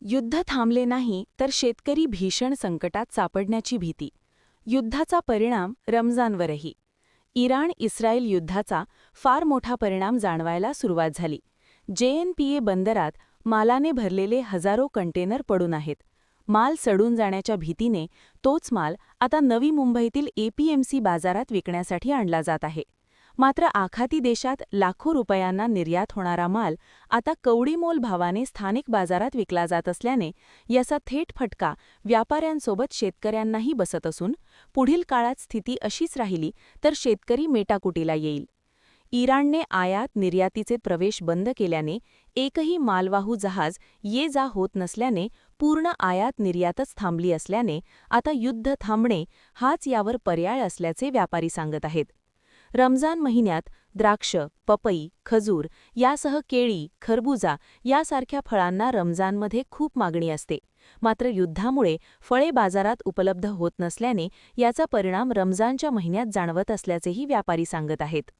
युद्ध थांबले नाही तर शेतकरी भीषण संकटात सापडण्याची भीती. युद्धाचा परिणाम रमजानवरही. इराण-इस्रायल युद्धाचा फार मोठा परिणाम जाणवायला सुरुवात झाली. JNPA बंदरात मालाने भरलेले हजारो कंटेनर पडून आहेत. माल सडून जाण्याच्या भीतीने तोच माल आता नवी मुंबईतील APMC बाजारात विकण्यासाठी आणला जात आहे. मात्र आखाती देशात लाखो रुपयांना निर्यात होणारा माल आता कवडीमोल भावाने स्थानिक बाजारात विकला जात असल्याने याचा थेट फटका व्यापाऱ्यांसोबत शेतकऱ्यांनाही बसत असून पुढील काळात स्थिती अशीच राहिली तर शेतकरी मेटाकुटीला येईल. इराणने आयात-निर्यातीचे प्रवेश बंद केल्याने एकही मालवाहू जहाज ये-जा होत नसल्याने पूर्ण आयात-निर्यातच थांबली असल्याने आता युद्ध थांबणे हाच यावर पर्याय असल्याचे व्यापारी सांगत आहेत. रमजान महिन्यात द्राक्ष, पपई, खजूर यासह केळी, खरबुजा यासारख्या फळांना रमजानमध्ये खूप मागणी असते. मात्र युद्धामुळे फळे बाजारात उपलब्ध होत नसल्याने याचा परिणाम रमजानच्या महिन्यात जाणवत असल्याचेही व्यापारी सांगत आहेत.